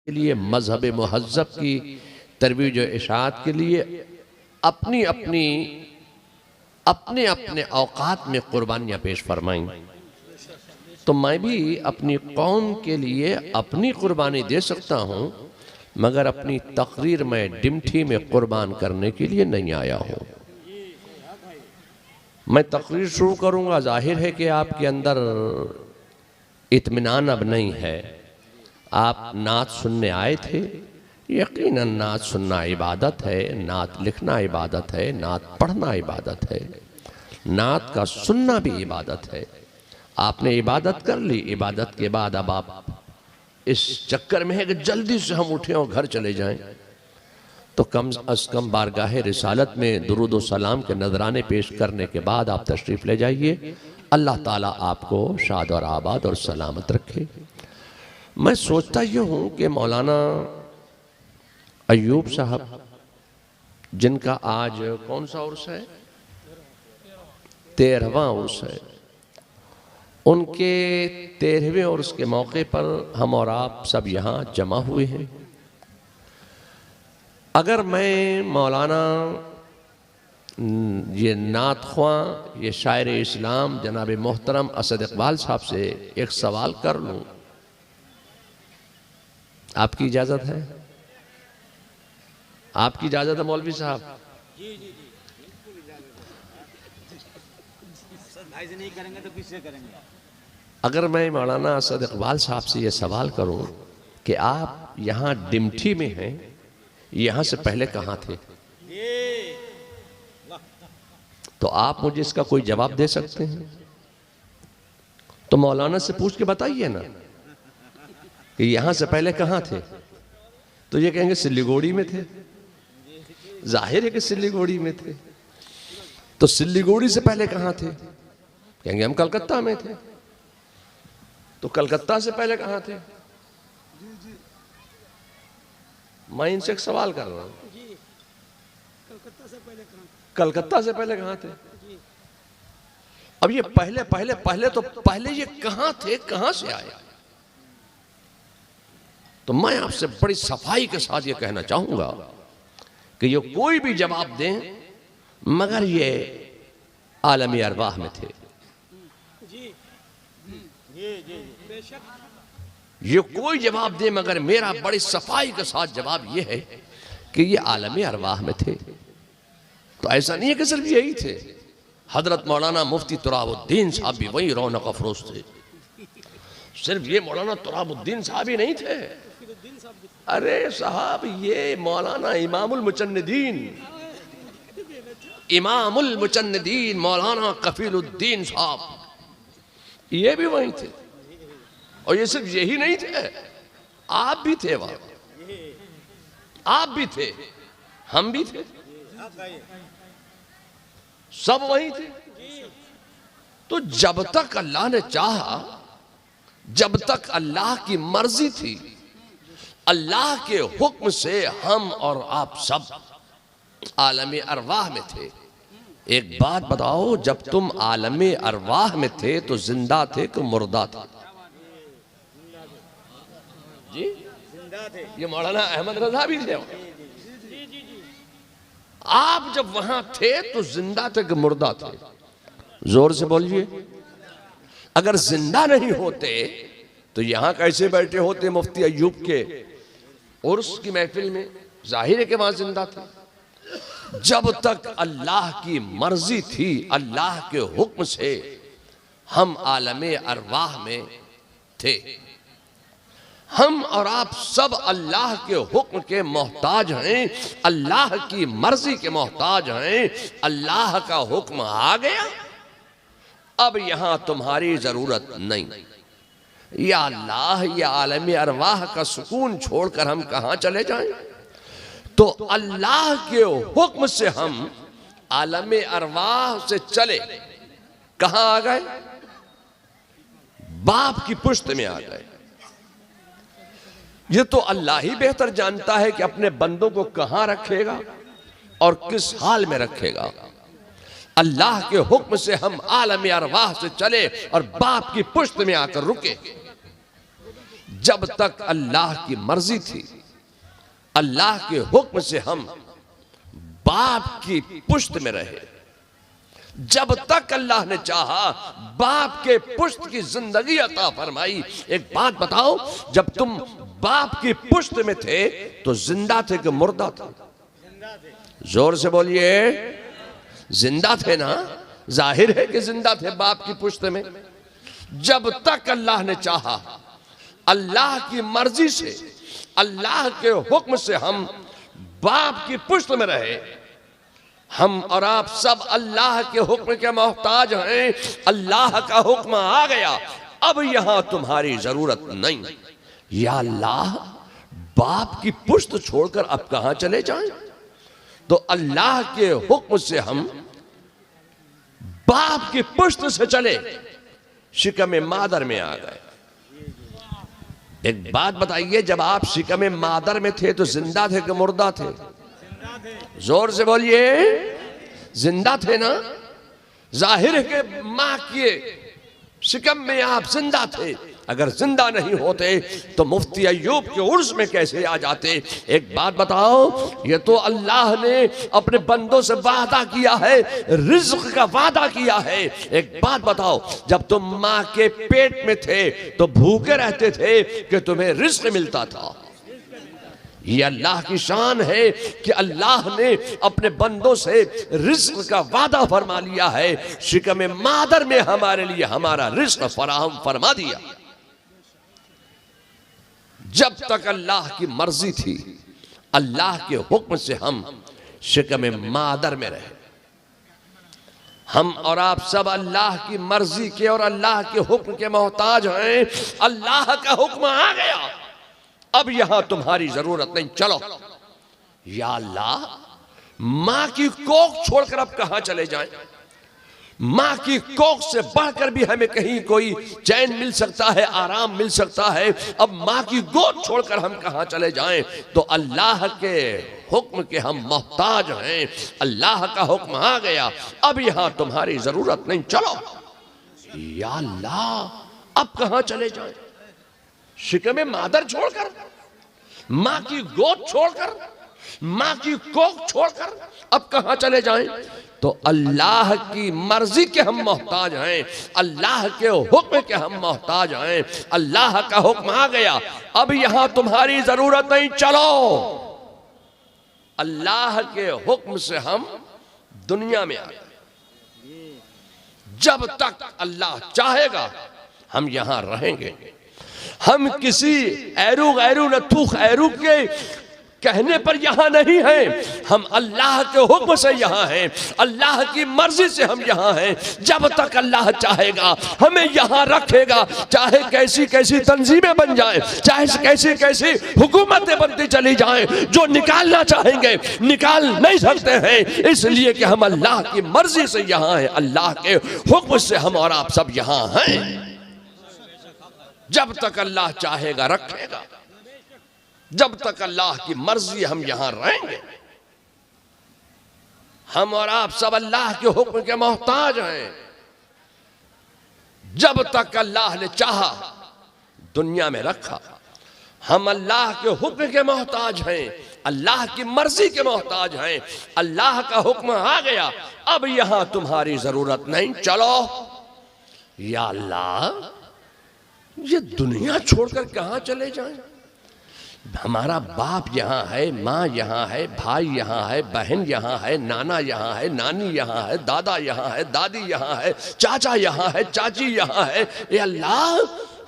के लिए, मजहब मुहज़्ज़ब की तरवीज और इशाअत के लिए अपनी अपनी अपने अपने औकात में कुर्बानियाँ पेश फरमाई। तो मैं भी अपनी कौम के लिए अपनी कुर्बानी दे सकता हूँ, मगर अपनी तकरीर में डिमठी में कुर्बान करने के लिए नहीं आया हूँ। मैं तकरीर शुरू करूँगा, जाहिर है कि आपके अंदर इत्मीनान अब नहीं है। आप नात सुनने आए थे, यकीनन नात सुनना इबादत है, नात लिखना इबादत है, नात पढ़ना इबादत है, नात का सुनना भी इबादत है। आपने इबादत कर ली, इबादत के बाद अब आप इस चक्कर में है कि जल्दी से हम उठें और घर चले जाएं, तो कम अज कम बारगाह रिसालत में दुरूद व सलाम के नजराने पेश करने के बाद आप तशरीफ़ ले जाइए। अल्लाह ताला आपको शाद और आबाद और सलामत रखे। मैं सोचता ये हूँ कि मौलाना अयूब साहब, जिनका आज कौन सा उर्स है, 13वां उर्स है, उनके 13वें उर्स के मौके पर हम और आप सब यहाँ जमा हुए हैं। अगर मैं मौलाना ये नात ख्वां, ये शायर इस्लाम जनाब मोहतरम असद इकबाल साहब से एक सवाल कर लूँ, आपकी इजाज़त है? आपकी इजाज़त है मौलवी साहब? भाई से नहीं करेंगे तो किससे करेंगे? अगर मैं मौलाना असद इकबाल साहब से ये सवाल करूं कि आप यहाँ डिमठी में हैं, यहाँ से पहले कहाँ थे, तो आप मुझे इसका कोई जवाब दे सकते हैं? तो मौलाना से पूछ के बताइए ना कि यहाँ से पहले कहाँ थे। तो ये कहेंगे सिल्लीगुड़ी में थे। जाहिर है कि सिल्लीगुड़ी में थे। तो सिल्लीगुड़ी से पहले कहाँ थे? कहेंगे हम कलकत्ता में थे। तो कलकत्ता से पहले कहाँ थे? मैं इनसे एक सवाल कर रहा हूँ, कलकत्ता से पहले कहाँ थे? अब ये पहले पहले पहले तो पहले ये कहाँ थे, कहाँ से आए? तो मैं आपसे बड़ी सफाई के साथ ये कहना चाहूंगा कि ये कोई भी जवाब दें, मगर ये आलमी अरवाह में थे। ये कोई जवाब दे, मगर मेरा बड़ी सफाई के साथ जवाब ये है कि ये आलमी अरवाह में थे। तो ऐसा नहीं है कि सिर्फ यही थे। हजरत मौलाना मुफ्ती तुराबुद्दीन साहब भी वही रौनक अफरोज थे। सिर्फ ये मौलाना तुराबुद्दीन साहब ही नहीं थे। अरे साहब, ये मौलाना इमामुल मुचन्निदीन मौलाना कफीलुद्दीन साहब, ये भी वही थे। और ये सिर्फ यही नहीं थे, आप भी थे वहां, आप भी थे, हम भी थे, सब वही थे। तो जब तक अल्लाह ने चाहा, जब तक अल्लाह की मर्जी थी, अल्लाह के हुक्म से हम और आप सब आलमी अरवाह में थे। एक बात बताओ, जब तुम आलमी अरवाह में थे तो जिंदा थे कि मुर्दा थे? जी जिंदा थे। ये मौलाना अहमद रजा भी थे। आप जब वहां थे तो जिंदा थे कि मुर्दा थे? जोर से बोलिए। अगर जिंदा नहीं होते तो यहां कैसे बैठे होते मुफ्ती अयूब के उर्स की महफिल में? जाहिर है कि वहां जिंदा थे। जब तक अल्लाह की मर्जी थी, अल्लाह के हुक्म से हम आलमे अरवाह में थे। हम और आप सब अल्लाह के हुक्म के मोहताज हैं, अल्लाह की मर्जी के मोहताज हैं। अल्लाह का हुक्म आ गया, अब यहां तुम्हारी जरूरत नहीं। या अल्लाह, या आलमी अरवाह का सुकून छोड़कर हम कहां चले जाएं? तो अल्लाह के हुक्म से हम आलमे अरवाह से चले कहां आ गए? बाप की पुश्त में आ गए। ये तो अल्लाह ही बेहतर जानता है कि अपने बंदों को कहां रखेगा और किस हाल में रखेगा। अल्लाह के हुक्म से हम आलम अरवाह से चले और बाप की पुश्त में आकर रुके। जब तक अल्लाह की मर्जी थी, अल्लाह के हुक्म से हम बाप की पुश्त में रहे। जब तक अल्लाह ने चाहा बाप के पुश्त की जिंदगी अता फरमाई। एक बात बताओ, जब तुम बाप की पुश्त में थे तो जिंदा थे कि मुर्दा थे? जोर से बोलिए, जिंदा थे ना? जाहिर है कि जिंदा थे बाप की पुश्त में। जब तक अल्लाह ने चाहा, अल्लाह की मर्जी से, अल्लाह के हुक्म से हम बाप की पुश्त में रहे। हम और आप सब अल्लाह के हुक्म के मोहताज हैं। अल्लाह का हुक्म आ गया, अब यहां तुम्हारी जरूरत नहीं। या अल्लाह, बाप की पुश्त छोड़कर अब कहां चले जाएं? तो अल्लाह के हुक्म से हम बाप की पुश्त से चले, शिकम मादर में आ गए। एक बात बताइए, जब आप शिकम मादर में थे तो जिंदा थे कि मुर्दा थे? जोर से बोलिए, जिंदा थे ना? जाहिर है कि मां के शिकम में आप जिंदा थे। अगर जिंदा नहीं होते तो मुफ्ती अय्यूब के उर्स में कैसे आ जाते? एक बात बताओ, ये तो अल्लाह ने अपने बंदों से वादा किया है, रिज्क का वादा किया है। एक बात बताओ, जब तुम मां के पेट में थे तो भूखे रहते थे कि तुम्हें रिज्क मिलता था? ये अल्लाह की शान है कि अल्लाह ने अपने बंदों से रिज्क का वादा फरमा लिया है। शिकम मादर में हमारे लिए हमारा रिज्क फराहम फरमा दिया। जब तक अल्लाह की मर्जी थी, अल्लाह के हुक्म से हम शिकम मादर में रहे। हम और आप सब अल्लाह की मर्जी के और अल्लाह के हुक्म के मोहताज हैं। अल्लाह का हुक्म आ गया, अब यहां तुम्हारी जरूरत नहीं, चलो। या अल्लाह, मां की कोख छोड़कर अब कहां चले जाएं? मां की कोख से बढ़कर भी हमें कहीं कोई चैन मिल सकता है, आराम मिल सकता है। अब मां की गोद छोड़कर हम कहां चले जाएं? तो अल्लाह के हुक्म के हम मोहताज हैं। अल्लाह का हुक्म आ गया, अब यहां तुम्हारी जरूरत नहीं, चलो। या अल्लाह, अब कहां चले जाएं? शिकम मादर छोड़कर, मां की गोद छोड़कर, मां की कोख छोड़कर अब कहां चले जाएं? तो अल्लाह की मर्जी के हम मोहताज हैं, अल्लाह के हुक्म के हम मोहताज हैं। अल्लाह का हुक्म आ गया, अब यहां तुम्हारी जरूरत नहीं, चलो। अल्लाह के हुक्म से हम दुनिया में आ गए। जब तक अल्लाह चाहेगा हम यहां रहेंगे। हम किसी ऐरू गैरू नथू खैरू के कहने पर यहां नहीं हैं, हम अल्लाह के हुक्म से यहां हैं, अल्लाह की मर्जी से हम यहां हैं। जब तक अल्लाह चाहेगा हमें यहां रखेगा, चाहे कैसी कैसी तंजीमें बन जाएं, चाहे कैसी कैसी हुकूमतें बनती चली जाएं, जो निकालना चाहेंगे निकाल नहीं सकते हैं, इसलिए कि हम अल्लाह की मर्जी से यहां हैं, अल्लाह के हुक्म से हम और आप सब यहां हैं। जब तक अल्लाह चाहेगा रखेगा, जब तक अल्लाह की मर्जी हम यहां रहेंगे। हम और आप सब अल्लाह के हुक्म के मोहताज हैं। जब तक अल्लाह ने चाहा दुनिया में रखा, हम अल्लाह के हुक्म के मोहताज हैं, अल्लाह की मर्जी के मोहताज हैं। अल्लाह का हुक्म आ गया, अब यहां तुम्हारी जरूरत नहीं, चलो। या अल्लाह, ये दुनिया छोड़कर कहां चले जाएं? हमारा बाप यहाँ है, माँ यहाँ है, भाई यहाँ है, बहन यहाँ है, नाना यहाँ है, नानी यहाँ है, दादा यहाँ है, दादी यहाँ है, चाचा यहाँ है, चाची यहाँ है। ये अल्लाह,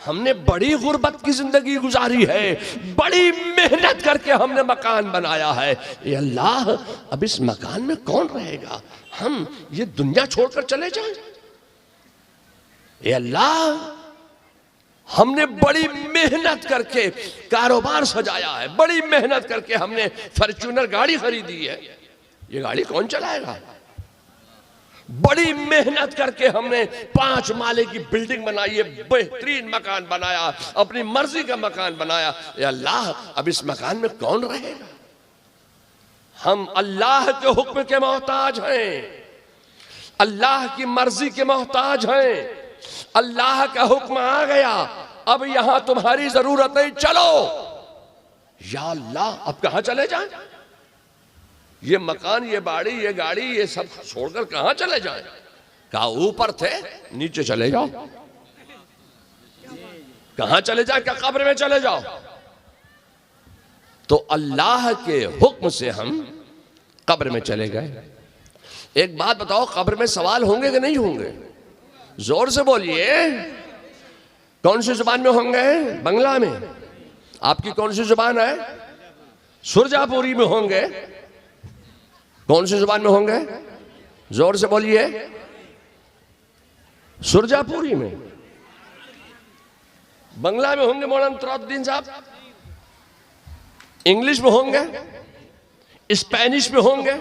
हमने बड़ी गुर्बत की जिंदगी गुजारी है, बड़ी मेहनत करके हमने मकान बनाया है। ये अल्लाह, अब इस मकान में कौन रहेगा? हम ये दुनिया छोड़कर चले जाएं? ये अल्लाह, हमने बड़ी मेहनत करके कारोबार सजाया है, बड़ी मेहनत करके हमने फॉर्च्यूनर गाड़ी खरीदी है, ये गाड़ी कौन चलाएगा? बड़ी मेहनत करके हमने 5 माले की बिल्डिंग बनाई है, बेहतरीन मकान बनाया, अपनी मर्जी का मकान बनाया। या अल्लाह, अब इस मकान में कौन रहेगा? हम अल्लाह के हुक्म के मोहताज हैं, अल्लाह की मर्जी के मोहताज हैं। अल्लाह का हुक्म आ गया, अब यहां तुम्हारी जरूरत नहीं, चलो। या अल्लाह, अब कहां चले जाएं? ये मकान, ये बाड़ी, ये गाड़ी, ये सब छोड़कर कहां चले जाएं? कहा ऊपर थे, नीचे चले जाओ। कहां चले जाए? क्या कब्र में चले जाओ? तो अल्लाह के हुक्म से हम कब्र में चले गए। एक बात बताओ, कब्र में सवाल होंगे कि नहीं होंगे? जोर से बोलिए। कौन सी जुबान में होंगे? बंगला में। आपकी कौन सी जुबान है? सुरजापुरी में होंगे। कौन सी जुबान में होंगे? जोर से बोलिए। सुरजापुरी में। बंगला में होंगे मौलाना तराउद्दीन साहब, इंग्लिश में होंगे, स्पेनिश में होंगे,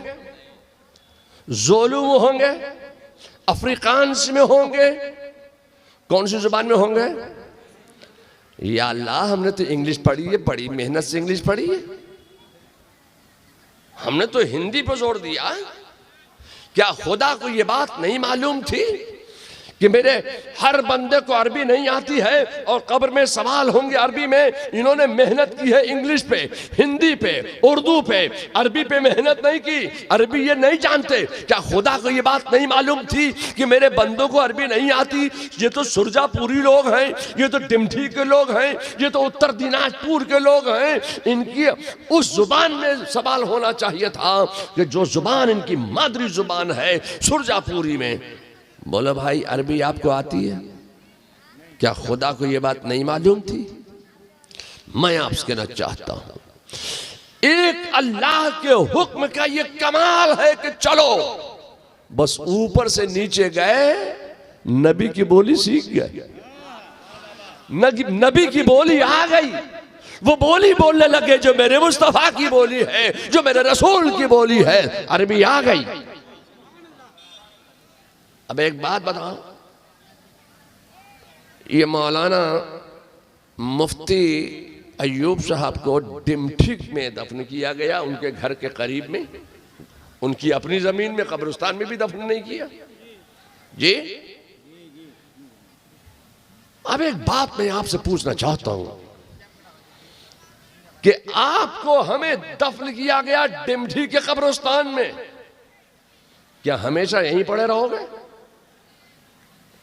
जोलू में होंगे, अफ्रीकांस में होंगे। कौन सी जुबान में होंगे? या अल्लाह, हमने तो इंग्लिश पढ़ी है, बड़ी मेहनत से इंग्लिश पढ़ी है। हमने तो हिंदी पर जोर दिया। क्या खुदा को यह बात नहीं मालूम थी कि मेरे हर बंदे को अरबी नहीं आती है और कब्र में सवाल होंगे अरबी में? इन्होंने मेहनत की है इंग्लिश पे, हिंदी पे, उर्दू पे, अरबी पे मेहनत नहीं की। अरबी ये नहीं जानते। क्या खुदा को ये बात नहीं मालूम थी कि मेरे बंदों को अरबी नहीं आती? ये तो सुरजापुरी लोग हैं, ये तो डिमठी के लोग हैं, ये तो उत्तर दिनाजपुर के लोग हैं। इनकी उस जुबान में सवाल होना चाहिए था कि जो जुबान इनकी मादरी जुबान है, सुरजापुरी में। बोलो भाई, अरबी आपको आती है? क्या खुदा को यह बात नहीं मालूम थी? मैं आपसे कहना चाहता हूं, एक अल्लाह के हुक्म का यह कमाल है कि चलो, बस ऊपर से नीचे गए, नबी की बोली सीख गए, नबी की बोली आ गई। वो बोली बोलने लगे जो मेरे मुस्तफा की बोली है, जो मेरे रसूल की बोली है। अरबी आ गई। अब एक बात बताओ, ये मौलाना मुफ्ती अयूब साहब को डिमठी में दफन किया गया, उनके घर के करीब में, उनकी अपनी जमीन में, कब्रिस्तान में भी दफन नहीं किया जी। अब एक बात मैं आपसे पूछना चाहता हूं कि आपको हमें दफन किया गया डिमठी के कब्रिस्तान में, क्या हमेशा यहीं पड़े रहोगे?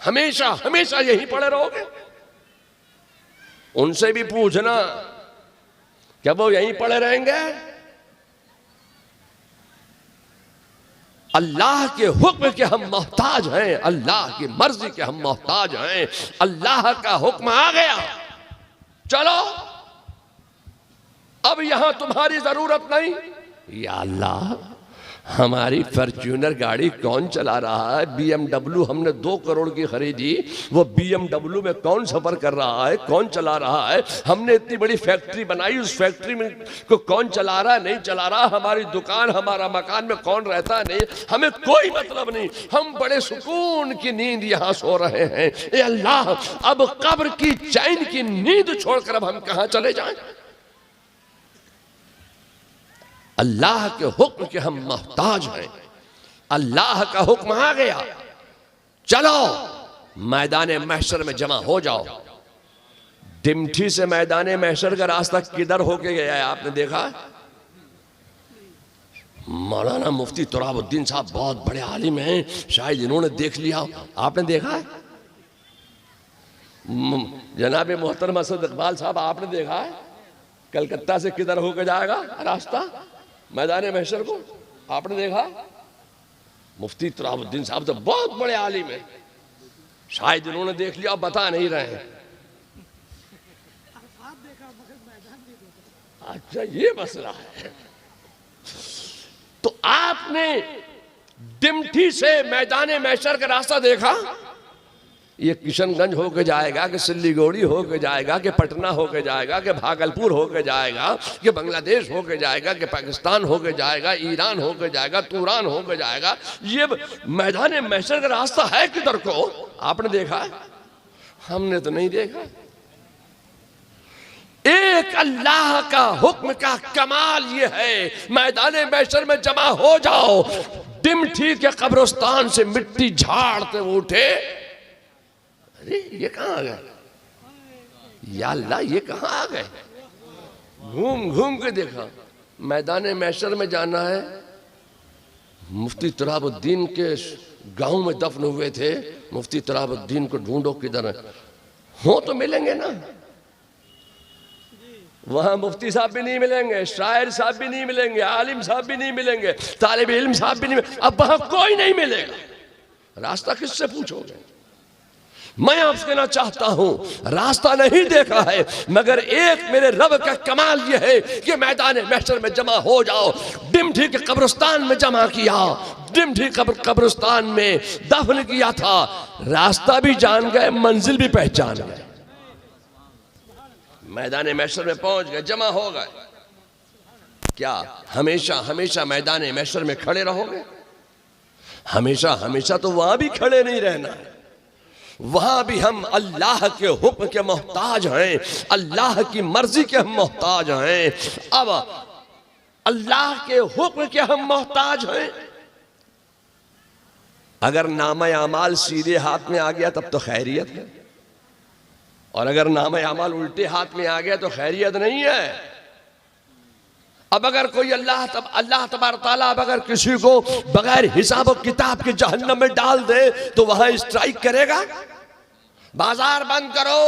हमेशा हमेशा यहीं पड़े रहोगे? उनसे भी पूछना, क्या वो यहीं पड़े रहेंगे? अल्लाह के हुक्म के हम मोहताज हैं, अल्लाह की मर्जी के हम मोहताज हैं। अल्लाह का हुक्म आ गया, चलो, अब यहां तुम्हारी जरूरत नहीं। या अल्लाह, हमारी फॉर्च्यूनर गाड़ी कौन चला रहा है? BMW हमने 2 करोड़ की खरीदी, वो BMW में कौन सफर कर रहा है, कौन चला रहा है? हमने इतनी बड़ी फैक्ट्री बनाई, उस फैक्ट्री में को कौन चला रहा है, नहीं चला रहा? हमारी दुकान, हमारा मकान में कौन रहता है, नहीं, हमें कोई मतलब नहीं। हम बड़े सुकून की नींद यहां सो रहे हैं। ए अल्लाह, अब कब्र की चैन की नींद छोड़कर अब हम कहां चले जाएं? अल्लाह के हुक्म के हम मोहताज हैं। अल्लाह का हुक्म आ गया, चलो मैदान महशर में जमा हो जाओ। डिमठी से मैदान महशर का रास्ता किधर होके गया है आपने देखा? मौलाना मुफ्ती तराउद्दीन साहब बहुत बड़े आलिम हैं, शायद इन्होंने देख लिया, आपने देखा है? जनाब मोहतरम असद इकबाल साहब, आपने देखा है कलकत्ता से किधर होकर जाएगा रास्ता मैदान महशर को? आपने देखा? मुफ्ती तराउद्दीन साहब तो बहुत बड़े आलिम हैं, शायद इन्होंने देख लिया, बता नहीं रहे हैं। अच्छा, ये मसला है। तो आपने डिमठी से मैदान महशर का रास्ता देखा? ये किशनगंज होके जाएगा कि सिल्लीगुड़ी होके जाएगा कि पटना होके जाएगा कि भागलपुर होके जाएगा कि बांग्लादेश होके जाएगा कि पाकिस्तान होके जाएगा, ईरान होके जाएगा, तुरान होके जाएगा? ये मैदान महशर का रास्ता है किधर को? आपने देखा? हमने तो नहीं देखा। एक अल्लाह का हुक्म का कमाल ये है, मैदान महशर में जमा हो जाओ। डिमठी के कब्रिस्तान से मिट्टी झाड़ते उठे, अरे ये कहां आ गया? या अल्लाह ये कहाँ आ गए। घूम घूम के देखा, मैदान महशर में जाना है। मुफ्ती तुराबुद्दीन के गांव में दफन हुए थे। मुफ्ती तुराबुद्दीन को ढूंढो किधर है, हो तो मिलेंगे ना। वहां मुफ्ती साहब भी नहीं मिलेंगे, शायर साहब भी नहीं मिलेंगे, आलिम साहब भी नहीं मिलेंगे, तालिब इल्म साहब भी नहीं मिलेंगे। अब वहां कोई नहीं मिलेगा, रास्ता किससे पूछोगे। मैं आपसे कहना चाहता हूं, रास्ता नहीं देखा है, मगर एक मेरे रब का कमाल यह है कि मैदान महशर में जमा हो जाओ। डिमठी के कब्रिस्तान में जमा किया, डिमठी कब्रिस्तान में दफन किया था। रास्ता भी जान गए, मंजिल भी पहचान गए। मैदान महशर में पहुंच गए, जमा हो गए। क्या हमेशा हमेशा मैदान महशर में खड़े रहोगे? हमेशा हमेशा तो वहां भी खड़े नहीं रहना है। वहां भी हम अल्लाह के हुक्म के मोहताज हैं, अल्लाह की मर्जी के हम मोहताज हैं। अब अल्लाह के हुक्म के हम मोहताज हैं। अगर नामा अमाल सीधे हाथ में आ गया तब तो खैरियत है, और अगर नामा अमाल उल्टे हाथ में आ गया तो खैरियत नहीं है। अब अगर कोई अल्लाह तबारक तआला अब अगर किसी को बगैर हिसाब और किताब के जहन्नम में डाल दे तो वहां स्ट्राइक करेगा। बाजार बंद करो,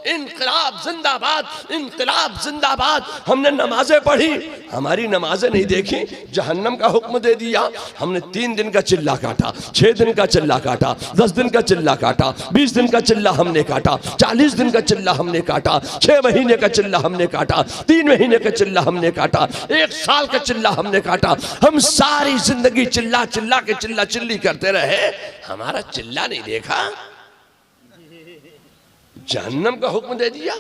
इनकलाब जिंदाबाद, इनकलाब जिंदाबाद। हमने नमाजें पढ़ी, हमारी नमाजें नहीं देखी, जहन्नम का हुक्म दे दिया। हमने 3 दिन का चिल्ला काटा, 6 दिन का चिल्ला काटा, 10 दिन का चिल्ला काटा, 20 दिन का चिल्ला हमने काटा, 40 दिन का चिल्ला हमने काटा, 6 महीने का चिल्ला हमने काटा, 3 महीने का चिल्ला हमने काटा, 1 साल का चिल्ला हमने काटा। हम सारी जिंदगी चिल्ला चिल्ला के चिल्ला चिल्ली करते रहे, हमारा चिल्ला नहीं देखा, जहन्नम का हुक्म दे दिया।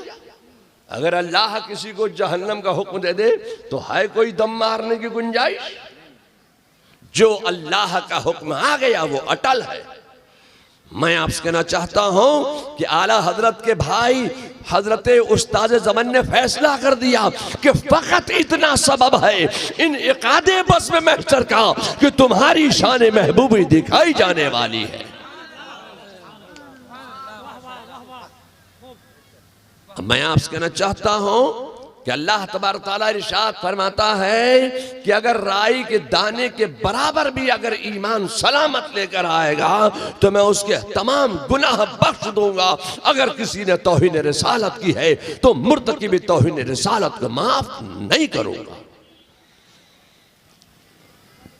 अगर अल्लाह किसी को जहन्नम का हुक्म दे दे तो है कोई दम मारने की गुंजाइश? जो अल्लाह का हुक्म आ गया वो अटल है। मैं आपसे कहना चाहता हूं कि आला हजरत के भाई हजरत उस्ताद ज़मान ने फैसला कर दिया कि फकत इतना सबब है इन इकादे बस में महशर का कि तुम्हारी शान महबूबी दिखाई जाने वाली है। मैं आपसे कहना चाहता हूं कि अल्लाह तबारक तआला इरशाद फरमाता है कि अगर राई के दाने के बराबर भी अगर ईमान सलामत लेकर आएगा तो मैं उसके तमाम गुनाह बख्श दूंगा। अगर किसी ने तौहीन रिसालत की है तो मुर्तकिब तौहीन रिसालत को माफ नहीं करूंगा।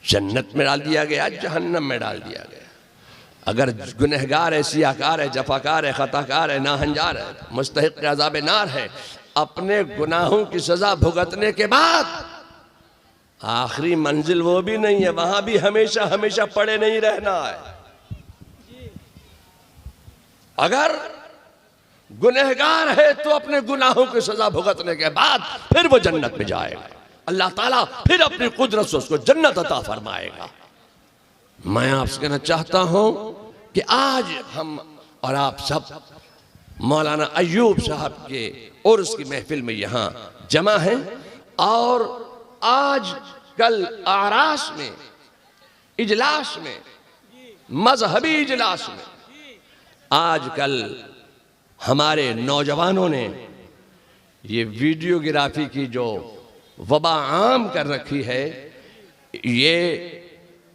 जन्नत में डाल दिया गया, जहन्नम में डाल दिया गया। अगर गुनहगार है, सियाकार है, जफाकार है, खताकार है, नाहंजार है, मुस्तहिक अज़ाब नार है, अपने गुनाहों की सजा भुगतने के बाद आखिरी मंजिल वो भी नहीं है, वहां भी हमेशा हमेशा पड़े नहीं रहना है। अगर गुनहगार है तो अपने गुनाहों की सजा भुगतने के बाद फिर वो जन्नत में जाएगा। अल्लाह ताला फिर अपनी कुदरत से उसको जन्नत अता फरमाएगा। मैं आपसे कहना चाहता हूं कि आज हम और आप सब मौलाना अय्यूब साहब के और उसकी महफिल में यहां जमा हैं, और आज कल आरास में इजलास में, मजहबी इजलास में, आज कल हमारे नौजवानों ने ये वीडियोग्राफी की जो वबा आम कर रखी है, ये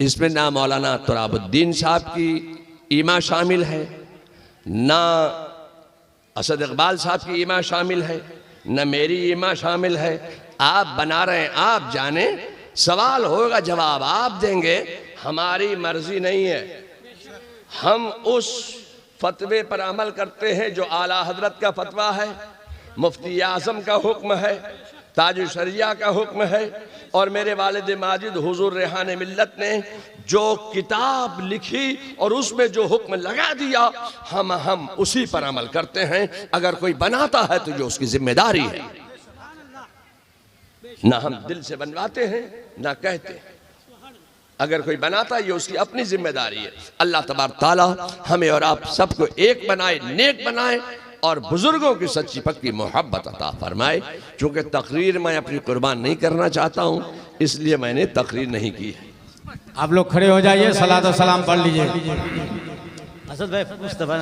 इसमें ना मौलाना तुराबुद्दीन साहब की ईमा शामिल है, ना असद इकबाल साहब की ईमा शामिल है, न मेरी ईमा शामिल है। आप बना रहे हैं, आप जाने, सवाल होगा जवाब आप देंगे, हमारी मर्जी नहीं है। हम उस फतवे पर अमल करते हैं जो आला हजरत का फतवा है, मुफ्ती आज़म का हुक्म है, ताज शरिया का हुक्म है, और मेरे वालिद माजिद हुजूर रेहान मिल्लत ने जो किताब लिखी और उसमें जो हुक्म लगा दिया, हम उसी पर अमल करते हैं। अगर कोई बनाता है तो जो उसकी जिम्मेदारी है, ना हम दिल से बनवाते हैं ना कहते हैं। अगर कोई बनाता है ये उसकी अपनी जिम्मेदारी है। अल्लाह तबारक तआला हमें और आप सबको एक बनाए, नेक बनाए, और बुजुर्गों की सच्ची पक्की मोहब्बत अता फरमाए। चूंकि तकरीर मैं अपनी कुर्बान नहीं करना चाहता हूँ, इसलिए मैंने तकरीर नहीं की है। आप लोग खड़े हो जाइए, सलात और सलाम पढ़ लीजिए। असद भाई मुस्तफा